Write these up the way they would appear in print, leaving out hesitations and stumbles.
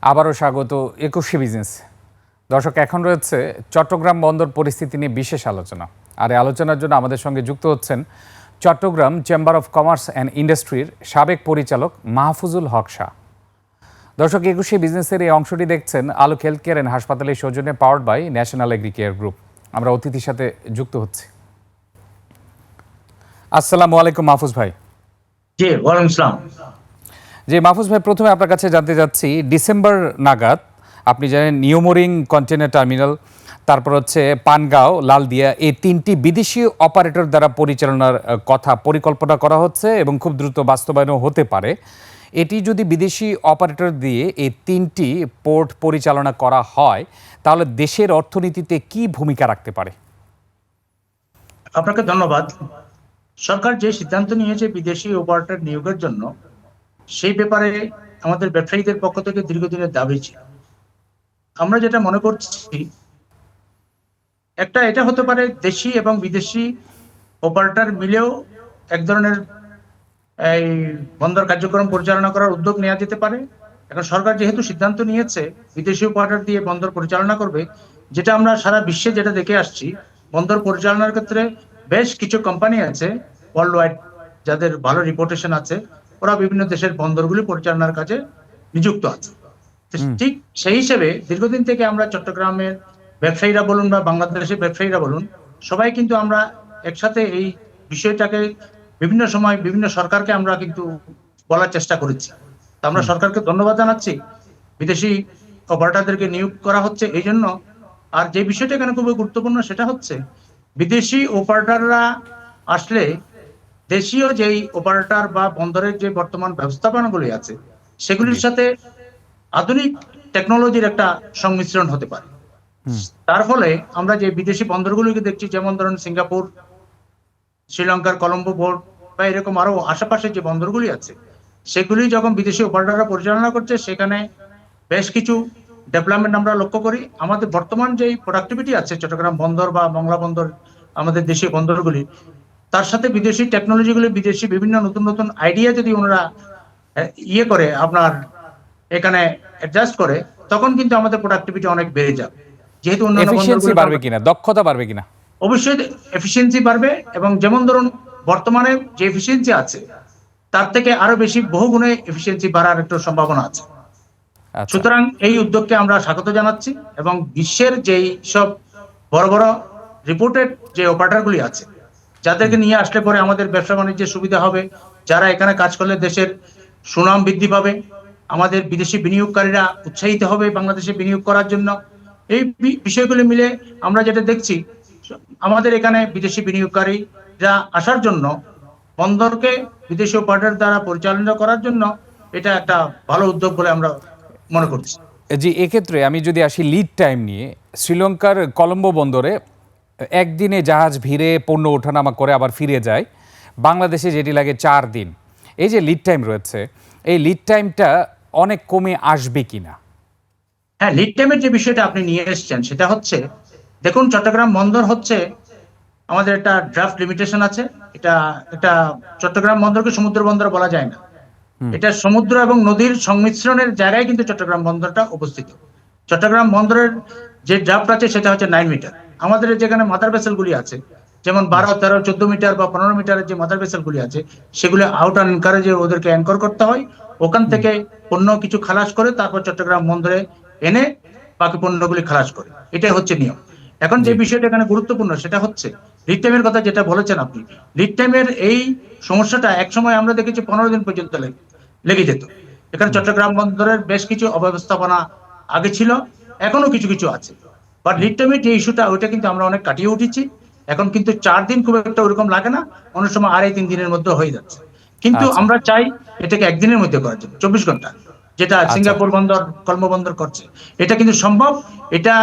আবারও স্বাগত ২১শে বিজনেস। দর্শক, এখন রয়েছে চট্টগ্রাম বন্দর পরিস্থিতি নিয়ে বিশেষ আলোচনা। আর এই আলোচনার জন্য আমাদের সঙ্গে যুক্ত হচ্ছেন Chattogram chamber of commerce and ইন্ডাস্ট্রির সাবেক পরিচালক মাহফুজুল হক শাহ। দর্শক, ২১শে বিজনেসের এই অংশটি দেখছেন আলোক হেলথ কেয়ার অ্যান্ড হাসপাতালের সৌজন্যে powered by national agri care group. আমরা অতিথির সাথে যুক্ত হচ্ছি। আসসালামু আলাইকুম মাহফুজ ভাই। জি, ওয়ালাইকুম আসসালাম। যে মাহফুজ ভাই, প্রথমে আপনার কাছে জানতে চাচ্ছি, ডিসেম্বর নাগাদ আপনি জানেন নিউমোরিং কন্টেনার টার্মিনাল, তারপর হচ্ছে পানগাঁও, লালদিয়া, এই তিনটি বিদেশি অপারেটর দ্বারা পরিচালনার পরিকল্পনা করা হচ্ছে এবং খুব দ্রুত বাস্তবায়নও হতে পারে। এটি যদি বিদেশি অপারেটর দিয়ে এই তিনটি পোর্ট পরিচালনা করা হয়, তাহলে দেশের অর্থনীতিতে কি ভূমিকা রাখতে পারে? আপনাকে ধন্যবাদ। সরকার যে সিদ্ধান্ত নিয়েছে বিদেশি অপারেটর নিয়োগের জন্য, সেই ব্যাপারে আমাদের ব্যবসায়ীদের পক্ষ থেকে দীর্ঘদিনের দাবি ছিল। আমরা যেটা মনে করছি, এটা হতে পারে দেশি এবং বিদেশি অপারেটর মিলেও এক ধরনের এই বন্দর কার্যক্রম পরিচালনা করার উদ্যোগ নেওয়া যেতে পারে। এখন সরকার যেহেতু সিদ্ধান্ত নিয়েছে বিদেশি অপারেটর দিয়ে বন্দর পরিচালনা করবে, যেটা আমরা সারা বিশ্বে যেটা দেখে আসছি, বন্দর পরিচালনার ক্ষেত্রে বেশ কিছু কোম্পানি আছে ওয়ার্ল্ড ওয়াইড যাদের ভালো রিপুটেশন আছে, ওরা বিভিন্ন দেশের বন্দরগুলি পরিচালনার কাজে নিযুক্ত আছে। ঠিক সেই হিসেবে দীর্ঘদিন থেকে আমরা চট্টগ্রামের ব্যবসায়ীরা বলুন বা বাংলাদেশের ব্যবসায়ীরা বলুন, সবাই কিন্তু আমরা একসাথে এই বিষয়টাকে বিভিন্ন সময় বিভিন্ন সরকারকে আমরা কিন্তু বলার চেষ্টা করেছি। আমরা সরকারকে ধন্যবাদ জানাচ্ছি, বিদেশি অপারেটরদেরকে নিয়োগ করা হচ্ছে এই জন্য। আর যে বিষয়টা এখানে খুবই গুরুত্বপূর্ণ সেটা হচ্ছে, বিদেশি অপারেটররা আসলে দেশীয় যেই অপারেটর বা বন্দরের যে বর্তমান ব্যবস্থাপনাগুলি আছে সেগুলির সাথে আধুনিক টেকনোলজির একটা সংমিশ্রণ হতে পারে। তার ফলে আমরা যে বিদেশি বন্দরগুলিকে দেখছি, যেমন ধরুন সিঙ্গাপুর, শ্রীলঙ্কার কলম্বো পোর্ট বা এরকম আরো আশেপাশে যে বন্দরগুলি আছে, সেগুলি যখন বিদেশি অপারেটররা পরিচালনা করছে, সেখানে বেশ কিছু ডেভেলপমেন্ট আমরা লক্ষ্য করি। আমাদের বর্তমান যে প্রোডাক্টিভিটি আছে চট্টগ্রাম বন্দর বা মংলা বন্দর, আমাদের দেশীয় বন্দরগুলি, তার সাথে বিদেশি টেকনোলজিগুলি, বিদেশি বিভিন্ন নতুন নতুন আইডিয়া যদি ওনারা করে আপনার এখানে অ্যাডজাস্ট করে, তখন কিন্তু আমাদের প্রোডাক্টিভিটি অনেক বেড়ে যাবে। যেহেতু অন্যান্য এফিশিয়েন্সি বাড়বে কিনা, দক্ষতা বাড়বে কিনা? অবশ্যই এফিসিয়েন্সি বাড়বে, এবং যেমন ধরুন বর্তমানে যে এফিসিয়েন্সি আছে তার থেকে আরো বেশি বহুগুণে এফিসিয়েন্সি বাড়ার একটা সম্ভাবনা আছে। সুতরাং এই উদ্যোগকে আমরা স্বাগত জানাচ্ছি, এবং বিশ্বের যেই সব বড় বড় রিপোর্টেড যে অপারেটরগুলি আছে, যাদেরকে নিয়ে আসলে পরে আমাদের ব্যবসা বাণিজ্যের সুবিধা হবে, যারা এখানে কাজ করলে দেশের সুনাম বৃদ্ধি পাবে, আমাদের বিদেশি বিনিয়োগকারীরা উৎসাহিত হবে বাংলাদেশে বিনিয়োগ করার জন্য। এই বিষয়গুলি মিলে আমরা যেটা দেখছি, আমাদের এখানে বিদেশি বিনিয়োগকারীরা আসার জন্য, বন্দরকে বিদেশি অপারেটর দ্বারা পরিচালনা করার জন্য এটা একটা ভালো উদ্যোগ বলে আমরা মনে করছি। জি, এক্ষেত্রে আমি যদি আসি লিড টাইম নিয়ে, শ্রীলঙ্কার কলম্বো বন্দরে একদিনে জাহাজ ভিড়ে পণ্য ওঠানামা করে আবার ফিরে যায়, বাংলাদেশে যেটি লাগে 4 দিন। এই যে লিড টাইম রয়েছে, এই লিড টাইমটা অনেক কমে আসবে কিনা? হ্যাঁ, লিড টাইমের যে বিষয়টা আপনি নিয়ে এসেছেন সেটা হচ্ছে, দেখুন চট্টগ্রাম বন্দর হচ্ছে আমাদের একটা ড্রাফট লিমিটেশন আছে। এটা চট্টগ্রাম বন্দরকে সমুদ্র বন্দর বলা যায় না, এটা সমুদ্র এবং নদীর সংমিশ্রণের জায়গায় কিন্তু চট্টগ্রাম বন্দরটা অবস্থিত। চট্টগ্রাম বন্দরের যে ড্রাফট আছে সেটা হচ্ছে 9 মিটার। আমাদের যেখানে মাদার ভেসেল গুলি আছে, যেমন 12, 13, 14 মিটার বা 15 মিটারের যে মাদার ভেসেল গুলি আছে, সেগুলো আউট অ্যাঙ্কারেজে ওদেরকে অ্যাঙ্কর করতে হয়। ওখান থেকে পণ্য কিছু খালাস করে তারপর চট্টগ্রাম বন্দরে এনে বাকি পণ্যগুলি খালাস করে, এটাই হচ্ছে নিয়ম। এখন যে বিষয়টা এখানে গুরুত্বপূর্ণ সেটা হচ্ছে লিড টাইমের কথা যেটা বলেছেন আপনি। লিড টাইমের এই সমস্যাটা একসময় আমরা দেখেছি 15 দিন পর্যন্ত লেগে যেত। এখানে চট্টগ্রাম বন্দরের বেশ কিছু অব্যবস্থাপনা আগে ছিল, এখনো কিছু কিছু আছে। বাট লিড টাইমের যে ইস্যুটা, ওইটা কিন্তু আমরা অনেক কাটিয়ে উঠেছি। এখন কিন্তু 4 দিন খুব একটা ওরকম লাগে না, অনেক সময় 2.5-3 দিনের মধ্যে হয়ে যাচ্ছে। কিন্তু আমরা চাই এটাকে একদিনের মধ্যে করার জন্য, 24 ঘন্টা, যেটা সিঙ্গাপুর বন্দর, কলম্বো বন্দর করছে। এটা কিন্তু সম্ভব। এটা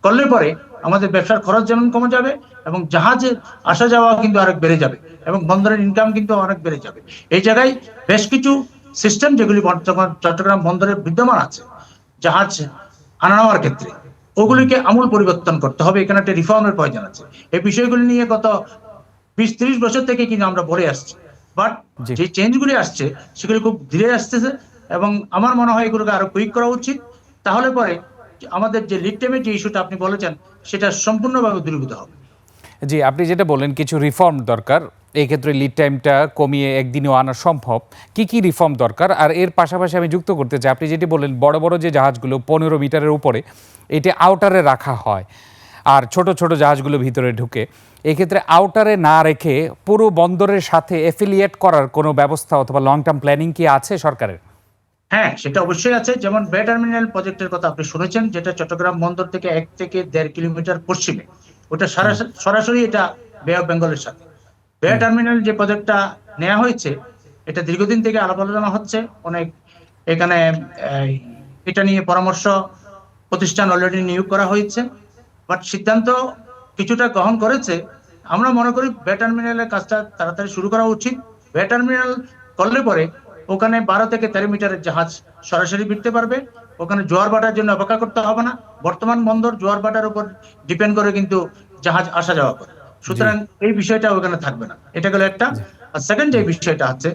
করলে পরে আমাদের ব্যবসার খরচ যেমন কমে যাবে, এবং জাহাজে আসা যাওয়া কিন্তু অনেক বেড়ে যাবে, এবং বন্দরের ইনকাম কিন্তু অনেক বেড়ে যাবে। এই জায়গায় বেশ কিছু সিস্টেম যেগুলি বর্তমান চট্টগ্রাম বন্দরে বিদ্যমান আছে জাহাজ আনা নেওয়ার ক্ষেত্রে, ওগুলিকে আমূল পরিবর্তন করতে হবে। এখানে একটা রিফর্মের প্রয়োজন আছে। এই বিষয়গুলি নিয়ে গত 20-30 বছর থেকে কিন্তু আমরা বলে আসছি, বাট যে চেঞ্জগুলি আসছে সেগুলি খুব ধীরে আসতেছে, এবং আমার মনে হয় এগুলোকে আরো কুইক করা উচিত। তাহলে পরে আমাদের যে লিড টাইমের যে ইস্যুটা আপনি বলেছেন সেটা সম্পূর্ণভাবে দূরীভূত হবে। জি, আপনি যেটা বললেন কিছু রিফর্ম দরকার, এই ক্ষেত্রে লিড টাইমটা কমিয়ে একদিনেও আনা সম্ভব। কি কি রিফর্ম দরকার? আর এর পাশাপাশি আমি যুক্ত করতে চাই, আপনি যেটি বললেন বড় বড় যে জাহাজগুলো 15 মিটারের উপরে, এটি আউটারে রাখা হয়, আর ছোট ছোট জাহাজগুলো ভিতরে ঢুকে। এক্ষেত্রে আউটারে না রেখে পুরো বন্দরের সাথে এফিলিয়েট করার কোনো ব্যবস্থা অথবা লং টার্ম প্ল্যানিং কি আছে সরকারের? হ্যাঁ, সেটা অবশ্যই আছে। যেমন বে টার্মিনাল প্রজেক্টের কথা আপনি শুনেছেন, যেটা চট্টগ্রাম বন্দর থেকে 1 থেকে 1.5 কিলোমিটার পশ্চিমে। ওটা সরাসরি এটা বে অফ বেঙ্গলের সাথে। বে টার্মিনাল যে প্রজেক্টটা নেওয়া হয়েছে, এটা দীর্ঘদিন থেকে আলাপ আলোচনা হচ্ছে। অনেক এখানে এই, এটা নিয়ে পরামর্শ প্রতিষ্ঠান অলরেডি নিয়োগ করা হয়েছে, বাট সিদ্ধান্ত কিছুটা গ্রহণ করেছে। আমরা মনে করি বে টার্মিনালের কাজটা তাড়াতাড়ি শুরু করা উচিত। বে টার্মিনাল করলে পরে ওখানে 12 থেকে 13 মিটারের জাহাজ সরাসরি ভিড়তে পারবে। ওখানে জোয়ার ভাটার জন্য অপেক্ষা করতে হবে না। বর্তমান বন্দর জোয়ার ভাটার উপর ডিপেন্ড করে কিন্তু জাহাজ আসা যাওয়া করে, সুতরাং এই বিষয়টা ওখানে থাকবে না। এটা গেল একটা। আর সেকেন্ড যে বিষয়টা আছে,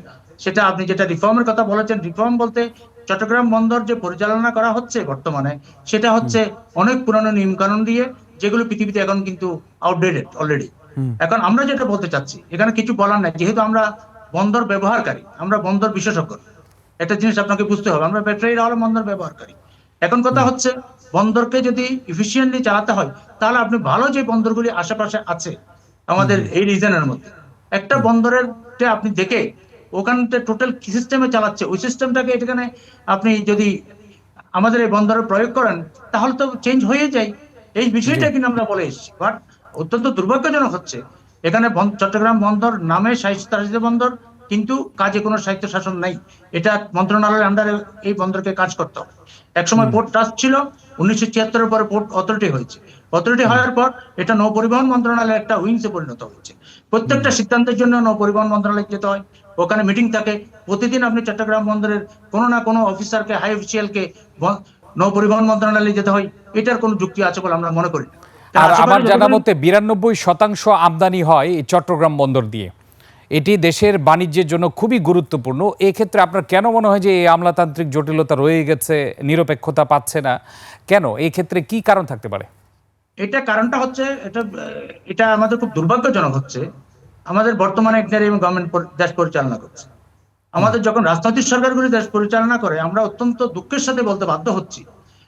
সেটা আপনি যেটা রিফর্মের কথা বলেছেন, রিফর্ম বলতে চট্টগ্রাম বন্দর যে পরিচালনা করা হচ্ছে বর্তমানে, সেটা হচ্ছে অনেক পুরানো নিয়ম কানুন দিয়ে, যেগুলো পৃথিবীতে এখন কিন্তু আউটডেটেড অলরেডি। এখন আমরা যেটা বলতে চাচ্ছি, এখানে কিছু বলার নাই, যেহেতু আমরা বন্দর ব্যবহারকারী, আমরা বন্দর বিশেষজ্ঞ। একটা জিনিস আপনাকে বুঝতে হবে, আমরা ব্যবসায়ীরা হলো বন্দর ব্যবহারকারী। এখন কথা হচ্ছে, বন্দরকে যদি ইফিসিয়েন্টলি চালাতে হয়, তাহলে আপনি ভালো যে বন্দরগুলি আশেপাশে আছে আমাদের এই রিজনের মধ্যে, একটা বন্দরের আপনি দেখে ওখানটা টোটাল কি সিস্টেমে চালাচ্ছে, ওই সিস্টেমটাকে এখানে আপনি যদি আমাদের এই বন্দরে প্রয়োগ করেন, তাহলে তো চেঞ্জ হয়ে যায়। এই বিষয়টা কিন্তু আমরা বলে এসেছি, বাট অত্যন্ত দুর্ভাগ্যজনক হচ্ছে, এখানে চট্টগ্রাম বন্দর নামে স্বায়ত্তশাসিত বন্দর, কিন্তু কাজে কোনো স্বায়ত্ত শাসন নাই। এটা মন্ত্রণালয়ের আন্ডারে এই বন্দরকে কাজ করতে হবে। একসময় পোর্ট ট্রাস্ট ছিল, 1976-এর পরে পোর্ট অথরিটি হয়েছে। অথরিটি হওয়ার পর এটা নৌ পরিবহন মন্ত্রণালয়ের একটা উইংসে পরিণত হয়েছে। প্রত্যেকটা সিদ্ধান্তের জন্য নৌ পরিবহন মন্ত্রণালয় যেতে হয়, ওখানে মিটিং থাকে। প্রতিদিন আপনি চট্টগ্রাম বন্দরের কোনো না কোনো অফিসারকে, হাই অফিসিয়ালকে নৌ পরিবহন মন্ত্রণালয়ে যেতে হয়। এটার কোনো যুক্তি আছে বলে আমরা মনে করি না। আর আমার জানা মতে 92% আমদানি হয় এই চট্টগ্রাম বন্দর দিয়ে। এটি দেশের বাণিজ্যের জন্য খুবই গুরুত্বপূর্ণ। এক্ষেত্রে আপনার কেন মনে হয় যে এই আমলাতান্ত্রিক জটিলতা রয়ে গেছে, নিরপেক্ষতা পাচ্ছে না কেন? এই ক্ষেত্রে কি কারণ থাকতে পারে? এটা কারণটা হচ্ছে, এটা আমাদের খুব দুর্ভাগ্যজনক হচ্ছে, আমাদের বর্তমানে গভর্নমেন্ট দেশ পরিচালনা করছে। আমাদের যখন রাজনৈতিক সরকারগুলি দেশ পরিচালনা করে, আমরা অত্যন্ত দুঃখের সাথে বলতে বাধ্য হচ্ছি,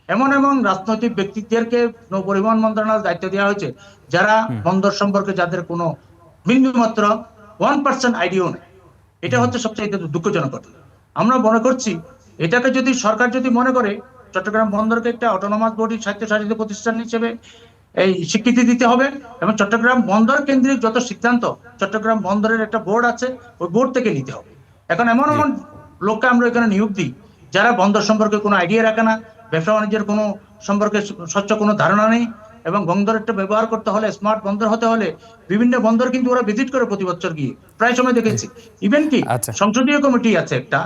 এমন এমন রাজনৈতিক ব্যক্তিদেরকে নৌ পরিবহন মন্ত্রণালয়ের দায়িত্ব দেওয়া হয়েছে, যারা বন্দর সম্পর্কে যাদের কোনো বিন্দুমাত্র 1% আইডিয়াও নেই। এটা হচ্ছে সবচেয়ে দুঃখজনক ঘটনা। আমরা মনে করছি, এটাকে যদি সরকার যদি মনে করে চট্টগ্রাম বন্দরকে একটা অটোনমাস বডি, স্বায়ত্তশাসিত প্রতিষ্ঠান হিসেবে এই স্বীকৃতি দিতে হবে, এবং চট্টগ্রাম বন্দর কেন্দ্রিক যত সিদ্ধান্ত, চট্টগ্রাম বন্দরের একটা বোর্ড আছে, ওই বোর্ড থেকে নিতে হবে। এখন এমন এমন লোককে আমরা এখানে নিয়োগ দিই, যারা বন্দর সম্পর্কে কোনো আইডিয়া রাখে না, ব্যবসা বাণিজ্যের কোনো সম্পর্কে স্বচ্ছ কোনো ধারণা নেই, এবং বন্দরটা ব্যবহার করতে হলে, স্মার্ট বন্দর হতে হলে, বিভিন্ন বন্দর কিন্তু ওরা ভিজিট করে প্রতি বছর গিয়ে, প্রায় সময় দেখেছি। ইভেন কি সংসদীয় কমিটি আছে একটা,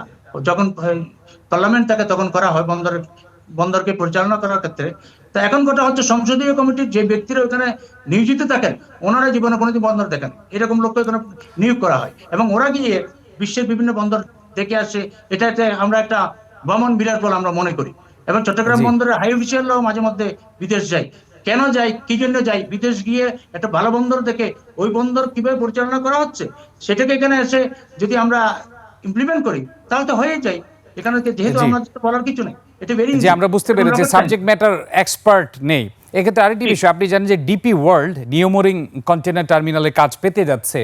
যখন পার্লামেন্ট থাকে তখন করা হয় বন্দরকে পরিচালনা করার ক্ষেত্রে। তো এখন কথা হচ্ছে, সংসদীয় কমিটির যে ব্যক্তিরা ওখানে নিয়োজিত থাকেন, ওনারা জীবনে কোনোদিন বন্দর দেখেন, এরকম লোককে এখানে নিয়োগ করা হয়, এবং ওরা গিয়ে বিশ্বের বিভিন্ন বন্দর দেখে আসে। এটাতে আমরা একটা ভ্রমণ বিরাট বলে আমরা মনে করি। এবং চট্টগ্রাম বন্দরের হাই অফিসিয়ালরাও মাঝে মধ্যে বিদেশ যায়। কেন যায়, কি জন্য যায়? বিদেশ গিয়ে একটা ভালো বন্দর দেখে ওই বন্দর কিভাবে পরিচালনা করা হচ্ছে, সেটাকে এখানে এসে যদি আমরা ইমপ্লিমেন্ট করি, তাহলে তো হয়ে যায়। এখানে যেহেতু আমরা বলার কিছু নেই, এটা ভেরি ইজি। আমরা বুঝতে পেরেছি সাবজেক্ট ম্যাটার এক্সপার্ট নেই। এক্ষেত্রে আরেকটি বিষয়, আপনি জানেন যে ডিপি ওয়ার্ল্ড নিউমোরিং কন্টেনার টার্মিনালে কাজ পেতে যাচ্ছে।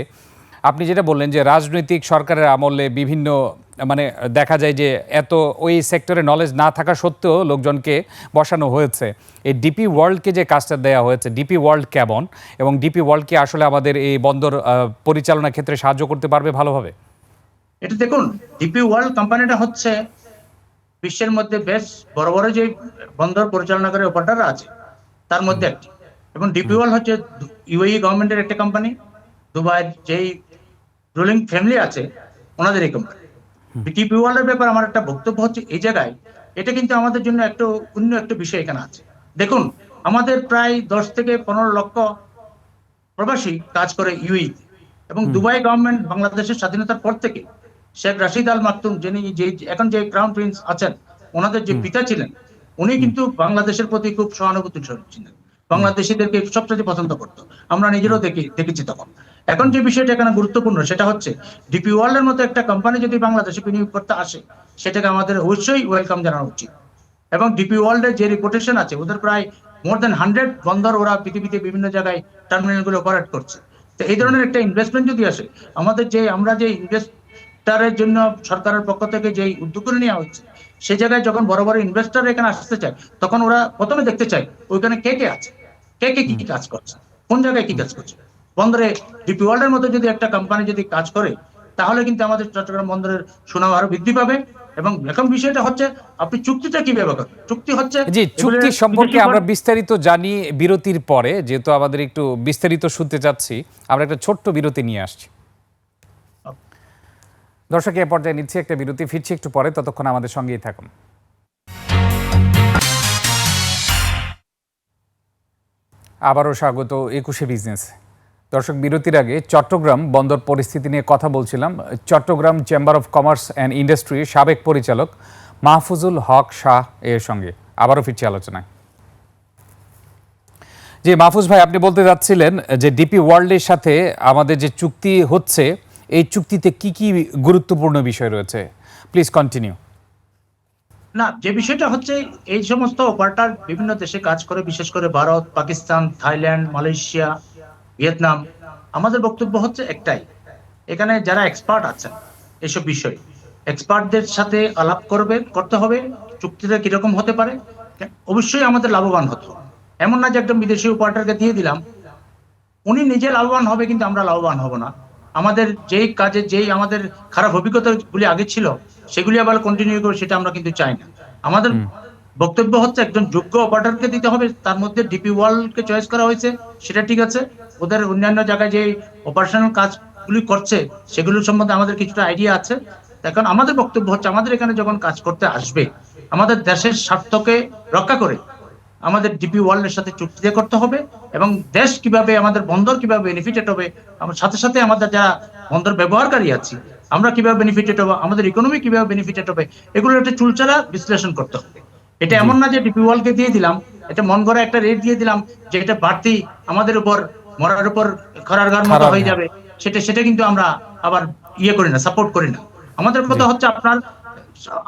আপনি যেটা বললেন যে রাজনৈতিক সরকারের আমলে বিভিন্ন মানে দেখা যায় যে এত ওই সেক্টরে নলেজ না থাকা সত্ত্বেও লোকজনকে বসানো হয়েছে। এই ডিপি ওয়ার্ল্ডকে যে কাজটা দেওয়া হয়েছে, ডিপি ওয়ার্ল্ড কেমন, এবং ডিপি ওয়ার্ল্ড কি আসলে আমাদের এই বন্দর পরিচালনার ক্ষেত্রে সাহায্য করতে পারবে ভালোভাবে? এটা দেখুন, ডিপি ওয়ার্ল্ড কোম্পানিটা হচ্ছে বিশ্বের মধ্যে বেশ বড় বড় যে বন্দর পরিচালনাকারী অপারেটররা আছে তার মধ্যে একটি। এবং ডিপি ওয়ার্ল্ড হচ্ছে ইউএই গভর্নমেন্টের একটা কোম্পানি, দুবাইয়ের যেই রুলিং ফ্যামিলি আছে ওনাদের এই কোম্পানি। ডিপি ওয়ার্ল্ডের ব্যাপারে আমার একটা বক্তব্য হচ্ছে এই জায়গায়, এটা কিন্তু আমাদের জন্য একটু অন্য একটা বিষয় এখানে আছে। দেখুন, আমাদের প্রায় 10 থেকে 15 লক্ষ প্রবাসী কাজ করে ইউএই, এবং দুবাই গভর্নমেন্ট বাংলাদেশের স্বাধীনতার পর থেকে শেখ রাশিদ আল মাকতুম, যিনি যে এখন যে ক্রাউন প্রিন্স আছেন, ওনাদের যে পিতা ছিলেন, উনি কিন্তু বাংলাদেশের প্রতি খুব সহানুভূতিশীল ছিলেন, বাংলাদেশিদেরকে সবচেয়ে পছন্দ করতো। আমরা নিজেরাও দেখেছি তখন। এখন যে বিষয়টা এখানে গুরুত্বপূর্ণ সেটা হচ্ছে ডিপি ওয়ার্ল্ডের মতো একটা কোম্পানি যদি বাংলাদেশে বিনিয়োগ করতে আসে, সেটাকে আমাদের অবশ্যই ওয়েলকাম জানানো উচিত। এবং ডিপি ওয়ার্ল্ডের যে রিপুটেশন আছে, ওদের প্রায় মোর দেন 100 বন্দর ওরা পৃথিবীতে বিভিন্ন জায়গায় টার্মিনাল গুলো অপারেট করছে। তো এই ধরনের একটা ইনভেস্টমেন্ট যদি আসে, আমাদের যে আমরা যে ইনভেস্টারের জন্য সরকারের পক্ষ থেকে যে উদ্যোগগুলো নেওয়া হচ্ছে, সেই জায়গায় যখন বড় বড় ইনভেস্টার এখানে আসতে চায়, তখন ওরা প্রথমে দেখতে চায় ওইখানে কে কে আছে, কে কে কি কি কাজ করছে, কোন জায়গায় কি কাজ করছে। বন্দরে ডিপি ওয়ার্ল্ডের মতো যদি একটা কোম্পানি যদি কাজ করে, তাহলে কিন্তু আমাদের চট্টগ্রাম বন্দরের সুনাম আরো বৃদ্ধি পাবে। এবং এখন বিষয়টা হচ্ছে আপনি চুক্তিটা কিভাবে করবেন, চুক্তি হচ্ছে জি, চুক্তি সম্পর্কে আমরা বিস্তারিত জানি বিরতির পরে, যেহেতু আমাদের একটু বিস্তারিত শুনতে চাচ্ছি, আমরা একটা ছোট্ট বিরতি নিয়ে আসছি। দর্শক, এ পর্যায়ে নিচ্ছি একটা বিরতি, ফিরছি একটু পরে, ততক্ষণ আমাদের সঙ্গেই থাকুন। আবারও স্বাগত 21শে বিজনেস। দর্শক, বিরতির আগে চট্টগ্রাম বন্দর পরিস্থিতি নিয়ে কথা বলছিলাম Chattogram chamber of commerce and industry সাবেক পরিচালক মাহফুজুল হক শাহ এর সঙ্গে। আবারও ফিরছি আলোচনায়। যে মাহফুজ ভাই, আপনি বলতে যাচ্ছিলেন যে ডিপি ওয়ার্ল্ডের সাথে আমাদের যে চুক্তি হচ্ছে, এই চুক্তিতে কি কি গুরুত্বপূর্ণ বিষয় রয়েছে, প্লিজ কন্টিনিউ। না, যে বিষয়টা হচ্ছে এই সমস্ত অপারেটর বিভিন্ন দেশে কাজ করে, বিশেষ করে Bharat, Pakistan, Thailand, Malaysia, Vietnam. আমাদের বক্তব্য হচ্ছে একটাই, এখানে যারা এক্সপার্ট আছেন এসব বিষয়ে, এক্সপার্টদের সাথে আলাপ করতে হবে। চুক্তিটা কিরকম হতে পারে, অবশ্যই আমাদের লাভবান হতে হবে। এমন না যে একদম বিদেশি অপারেটরকে দিয়ে দিলাম, উনি নিজে লাভবান হবে কিন্তু আমরা লাভবান হব না। আমাদের যেই কাজে যেই আমাদের খারাপ অভিজ্ঞতাগুলি আগে ছিল, সেগুলি আবার কন্টিনিউ করে, সেটা আমরা কিন্তু চাই না। আমাদের বক্তব্য হচ্ছে একজন যোগ্য অপারেটরকে দিতে হবে। তার মধ্যে ডিপি ওয়ার্ল্ডকে চয়েস করা হয়েছে, সেটা ঠিক আছে। ওদের অন্যান্য জায়গায় যে অপারেশনাল কাজগুলি করছে, সেগুলো সম্বন্ধে আমাদের কিছুটা আইডিয়া আছে। এখন আমাদের বক্তব্য হচ্ছে, আমাদের এখানে যখন কাজ করতে আসবে, আমাদের দেশের স্বার্থকে রক্ষা করে আমাদের ডিপি ওয়ার্ল্ডের সাথে চুক্তি করতে হবে। এবং দেশ কিভাবে, আমাদের বন্দর কিভাবে বেনিফিটেড হবে, আমার সাথে সাথে আমাদের যারা বন্দর ব্যবহারকারী আছি, আমরা কিভাবে বেনিফিটেড হবো, আমাদের ইকোনমি কিভাবে বেনিফিটেড হবে, এগুলো একটা চুলচালা বিশ্লেষণ করতে হবে। এটা এমন না যে ডিপি ওয়ার্ল্ডকে দিয়ে দিলাম, এটা মন গড়া একটা রেট দিয়ে দিলাম যে এটা বাড়তি আমাদের উপর, মরার উপর খরার গান মতো হয়ে যাবে, সেটা কিন্তু আমরা আবার করি না, সাপোর্ট করি না। আমাদের কথা হচ্ছে আপনার,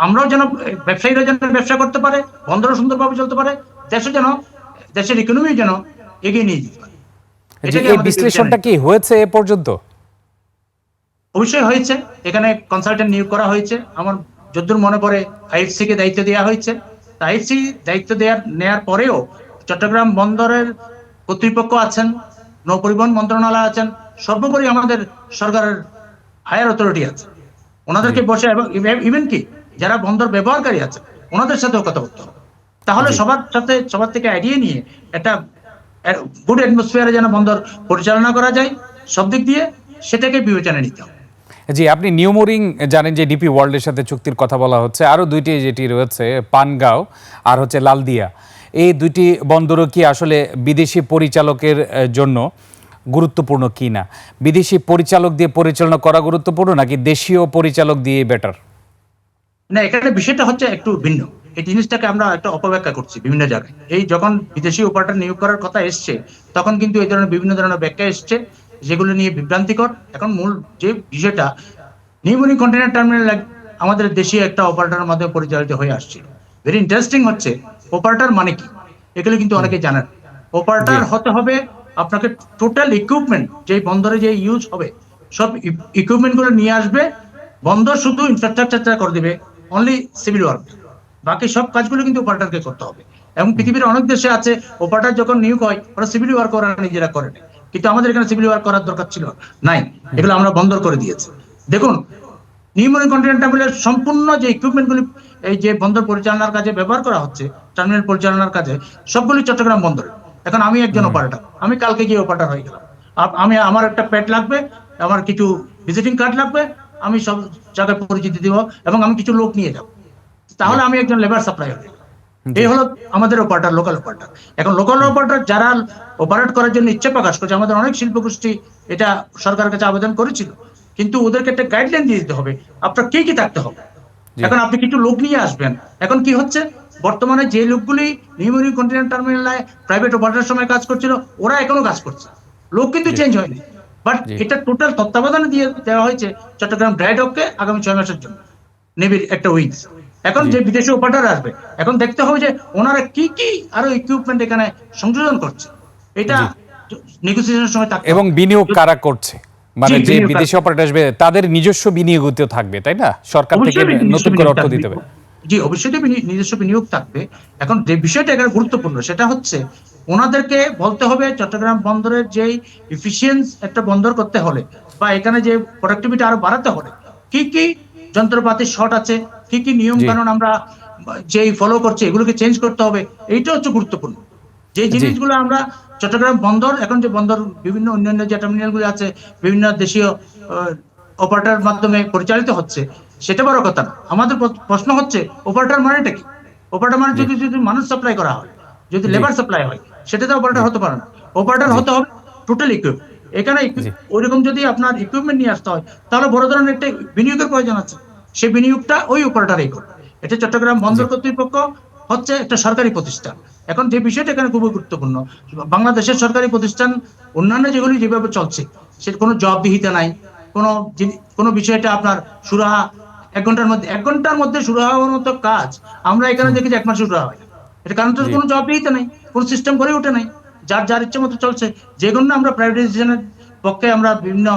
আমরাও যেন, ব্যবসায়ীরা যেন ব্যবসা করতে পারে, বন্দরও সুন্দরভাবে চলতে পারে, দেশে যেন, দেশের ইকোনমি যেন এগিয়ে নিয়ে যেতে পারে। এই বিশ্লেষণটা কি হয়েছে এ পর্যন্ত? অবশ্যই হয়েছে। এখানে কনসালটেন্ট নিয়োগ করা হয়েছে। আমার যতদূর মনে পড়ে আইএফসি কে দায়িত্ব দেওয়া হয়েছে। আইএফসি দায়িত্ব নেওয়ার পরেও চট্টগ্রাম বন্দরের কর্তৃপক্ষ আছেন, নৌপরিবহন মন্ত্রণালয় আছেন, সর্বোপরি আমাদের সরকারের হায়ার অথরিটি আছে। ওনাদেরকে বসে, এবং ইভেন কি যারা বন্দর ব্যবহারকারী আছে, ওনাদের সাথেও কথা বলতে হবে। তাহলে সবার থেকে আইডিয়া নিয়ে একটা গুড অ্যাটমসফিয়ারে যেন বন্দর পরিচালনা করা যায় সব দিক দিয়ে, সেটাকে বিবেচনায় নিতে হবে। জি, আপনি নিউমোরিং জানেন যে ডিপি ওয়ার্ল্ডের সাথে চুক্তির কথা বলা হচ্ছে, আরও দুইটি যেটি রয়েছে পানগাঁও আর হচ্ছে লালদিয়া, এই দুইটি বন্দরও কি আসলে বিদেশি পরিচালকের জন্য গুরুত্বপূর্ণ কি না? বিদেশি পরিচালক দিয়ে পরিচালনা করা গুরুত্বপূর্ণ নাকি দেশীয় পরিচালক দিয়ে বেটার? না, এখানে বিষয়টা হচ্ছে একটু ভিন্ন। এই জিনিসটাকে আমরা একটা অপব্যাখ্যা করছি বিভিন্ন জায়গায়। এই যখন বিদেশি অপারেটর নিয়োগ করার কথা এসছে, তখন কিন্তু এই ধরনের বিভিন্ন ধরনের ব্যাখ্যা এসছে, যেগুলো নিয়ে বিভ্রান্তিকর। এখন মূল যে বিষয়টা, নিউমোরিং কন্টেইনার টার্মিনাল আমাদের দেশীয় একটা অপারেটরের মাধ্যমে পরিচালিত হয়ে আসছে। ভেরি ইন্টারেস্টিং হচ্ছে, অপারেটর মানে কি, এগুলো কিন্তু অনেকে জানেন। অপারেটর হতে হবে আপনাকে টোটাল ইকুইপমেন্ট, যে বন্দরে যে ইউজ হবে, সব ইকুইপমেন্ট গুলো নিয়ে আসবে, বন্দর শুধু ইনফ্রাস্ট্রাকচারটা করে দিবে, অনলি সিভিল ওয়ার্ক, বাকি সব কাজগুলো কিন্তু অপারেটরকে করতে হবে। এবং পৃথিবীর অনেক দেশে আছে, অপারেটর যখন নিয়োগ হয়, ওরা সিভিল ওয়ার্ক ওরা নিজেরা করে নেয়। কিন্তু আমাদের এখানে সিভিল ওয়ার্ক করার দরকার ছিল নাই, এগুলো আমরা বন্দর করে দিয়েছি। দেখুন, নিউমোরিং কন্টেইনার টার্মিনালের সম্পূর্ণ যে ইকুইপমেন্টগুলি এই যে বন্দর পরিচালনার কাজে ব্যবহার করা হচ্ছে, টার্মিনাল পরিচালনার কাজে, সবগুলি চট্টগ্রাম বন্দরে। এখন আমি একজন অপারেটর, আমি কালকে গিয়ে অপারেটর হয়ে গেলাম, আমার একটা প্যাড লাগবে, আমার কিছু ভিজিটিং কার্ড লাগবে, আমি সব জায়গায় পরিচিতি দিব, এবং আমি কিছু লোক নিয়ে যাব, তাহলে আমি একজন লেবার সাপ্লাই হবে। এই হলো আমাদের অপারেটর, লোকাল অপারেটর। এখন লোকাল অপারেটর যারা অপারেট করার জন্য ইচ্ছে প্রকাশ করছে, আমাদের অনেক শিল্প গোষ্ঠী এটা সরকারের কাছে আবেদন করেছিল, কিন্তু ওদেরকে একটা গাইডলাইন দিয়ে দিতে হবে আপনার কি কি থাকতে হবে। এখন আপনি কিছু লোক নিয়ে আসবেন। এখন কি হচ্ছে, বর্তমানে যে লোকগুলি নিউমোরিং কন্টেইনার টার্মিনালে প্রাইভেট অপারেটরের সময় কাজ করছিল, ওরা এখনো কাজ করছে, লোক কিন্তু চেঞ্জ হয়নি। বাট এটা টোটাল তত্ত্বাবধানে দিয়ে দেওয়া হয়েছে চট্টগ্রাম ড্রাই ডককে আগামী 6 মাসের জন্য, নেভির একটা উইংস। এখন যে বিদেশি অপারেটর আসবে, এখন দেখতে হবে যে ওনারা কি কি আরো ইকুইপমেন্ট এখানে সংযোজন করছে, এটা নেগোসিয়েশনের সময় থাকতে এবং হবে। বিনিয়োগ কারা করছে, মানে যে বিনিয়োগ বিদেশি অপারেটর আসবে তাদের নিজস্ব বিনিয়োগও থাকবে, তাই না? সরকার থেকে অবশ্যই নিজস্ব নতুন করে বিনিয়োগ অর্থ থাকবে। দিতে হবে। জি, অবশ্যই নিজস্ব বিনিয়োগ থাকবে। এখন যে বিষয়টা এখানে গুরুত্বপূর্ণ সেটা হচ্ছে ওনাদেরকে বলতে হবে চট্টগ্রাম বন্দরের যেই এফিসিয়েন্স একটা বন্দর করতে হলে বা এখানে যে প্রোডাক্টিভিটি আরো বাড়াতে হলে কি কি যন্ত্রপাতির শর্ট আছে, কি কি নিয়ম কানুন আমরা যেই ফলো করছি এগুলোকে চেঞ্জ করতে হবে, এইটা হচ্ছে গুরুত্বপূর্ণ। যে জিনিসগুলো আমরা চট্টগ্রাম বন্দর, এখন যে বন্দর বিভিন্ন অন্যান্য যে টার্মিনাল গুলো আছে বিভিন্ন দেশীয় অপারেটর মাধ্যমে পরিচালিত হচ্ছে, সেটা বড় কথা না। আমাদের প্রশ্ন হচ্ছে অপারেটর মানেটা কি? অপারেটর মানে যদি মানুষ সাপ্লাই করা হয়, যদি লেবার সাপ্লাই হয়, সেটা তো অপারেটর হতে পারে না। অপারেটর হতে হবে টোটাল ইকুইপ। এখানে ওইরকম যদি আপনার ইকুইপমেন্ট নিয়ে আসতে হয়, তাহলে বড় ধরনের একটা বিনিয়োগের প্রয়োজন আছে। সেই বিনিয়োগটা ওই অপারেটরই করবে। এটা চট্টগ্রাম বন্দর কর্তৃপক্ষ হচ্ছে একটা সরকারি প্রতিষ্ঠান। এখন যে বিষয়টা এখানে খুবই গুরুত্বপূর্ণ, বাংলাদেশের সরকারি প্রতিষ্ঠান অন্যান্য যেগুলি যেভাবে চলছে, সেটা কোনো জবাবদিহিতা নাই, কোনো বিষয়টা আপনার সুরাহা 1 ঘন্টার মধ্যে সুরাহা হওয়ার মতো কাজ আমরা এখানে দেখি যে 1 মাসে সুরাহা হয়। এটা কারণ তো কোনো জবাবদিহিতা নাই, কোনো সিস্টেম গড়ে ওঠে নাই, যার ইচ্ছে মতো চলছে। যে জন্য আমরা প্রাইভেটাইজেশনের পক্ষে আমরা বিভিন্ন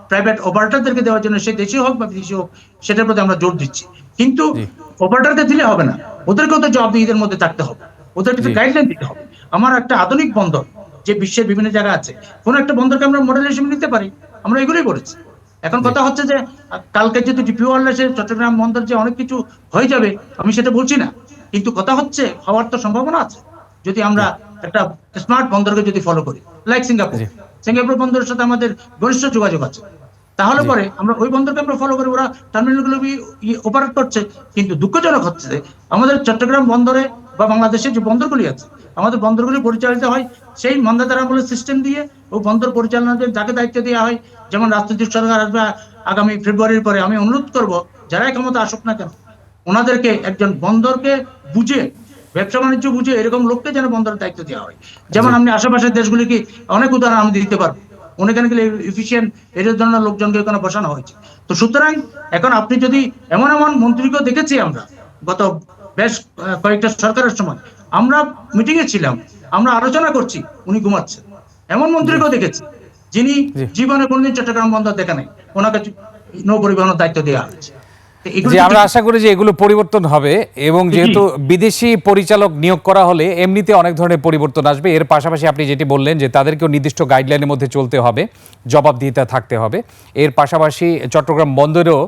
প্রাইভেট অপারেটরদেরকে দেওয়ার জন্য, সে দেশি হোক বা বিদেশি হোক, সেটার প্রতি আমরা জোর দিচ্ছি। কিন্তু অপারেটরকে দিলে হবে না, ওদেরকেও তো জবাবদিহিতার মধ্যে থাকতে হবে, ওদেরকে তো গাইডলাইন দিতে হবে। আমার একটা আধুনিক বন্দর যে বিশ্বের বিভিন্ন জায়গায় আছে, কোন একটা বন্দরকে আমরা মডেল হিসেবে নিতে পারি, আমরা এগুলোই করেছি। এখন কথা হচ্ছে যে কালকে যদি ডিপি ওয়ার্ল্ড এসে চট্টগ্রাম বন্দর যে অনেক কিছু হয়ে যাবে, আমি সেটা বলছি না, কিন্তু কথা হচ্ছে হওয়ার তো সম্ভাবনা আছে যদি আমরা একটা স্মার্ট বন্দরকে যদি ফলো করি, লাইক সিঙ্গাপুর বন্দরের সাথে আমাদের ঘনিষ্ঠ যোগাযোগ আছে। তাহলে পরে আমরা ওই বন্দরকে আমরা ফলো করি, ওরা টার্মিনালগুলো অপারেট করছে। কিন্তু দুঃখজনক হচ্ছে যে আমাদের চট্টগ্রাম বন্দরে বা বাংলাদেশের যে বন্দরগুলি আছে, আমাদের বন্দরগুলি পরিচালিত হয় সেই মান্দাতার আমলের সিস্টেম দিয়ে। ওই বন্দর পরিচালনার যাকে দায়িত্ব দেওয়া হয়, যেমন রাজনৈতিক সরকার আসবে আগামী ফেব্রুয়ারির পরে, আমি অনুরোধ করব যারাই ক্ষমতা আসুক না কেন, ওনাদেরকে একজন বন্দরকে বুঝে, ব্যবসা বাণিজ্য বুঝে এরকম লোককে যেন বন্দরের দায়িত্ব দেওয়া হয়। যেমন আপনি আশেপাশের দেশগুলিকে অনেক উদাহরণ আমি দিতে পারবো, ওখানে গেলে এফিসিয়েন্ট এর ধরনের লোকজনকে এখানে বসানো হয়েছে। তো সুতরাং এখন আপনি যদি এমন এমন মন্ত্রীকেও দেখেছি আমরা গত বেশ কয়েকটা সরকারের সময়, আমরা মিটিং এ ছিলাম, আমরা আলোচনা করছি, উনি ঘুমাচ্ছেন। এমন মন্ত্রীকেও দেখেছি যিনি জীবনে কোনদিন চট্টগ্রাম বন্দর দেখে নাই, ওনাকে নৌ পরিবহনের দায়িত্ব দেওয়া হয়েছে। যে আমরা আশা করি যে এগুলো পরিবর্তন হবে, এবং যেহেতু বিদেশি পরিচালক নিয়োগ করা হলে এমনিতে অনেক ধরনের পরিবর্তন আসবে। এর পাশাপাশি আপনি যেটি বললেন যে তাদেরকেও নির্দিষ্ট গাইডলাইনের মধ্যে চলতে হবে, জবাবদিহিতা থাকতে হবে। এর পাশাপাশি চট্টগ্রাম বন্দরেও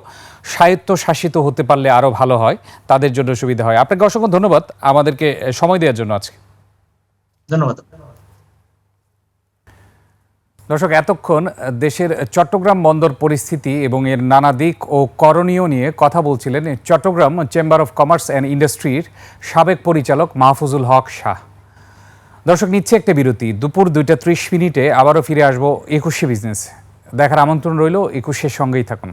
স্বায়ত্তশাসিত হতে পারলে আরও ভালো হয়, তাদের জন্য সুবিধা হয়। আপনাকে অসংখ্য ধন্যবাদ আমাদেরকে সময় দেওয়ার জন্য আজকে। ধন্যবাদ। দর্শক, এতক্ষণ দেশের চট্টগ্রাম বন্দর পরিস্থিতি এবং এর নানা দিক ও করণীয় নিয়ে কথা বলছিলেন Chattogram chamber of commerce and ইন্ডাস্ট্রির সাবেক পরিচালক মাহফুজুল হক শাহ। দর্শক, নিচ্ছে একটা বিরতি। দুপুর 2টা 30 মিনিটে আবারও ফিরে আসবো 21শে বিজনেস। দেখার আমন্ত্রণ রইল, 21শের সঙ্গেই থাকুন।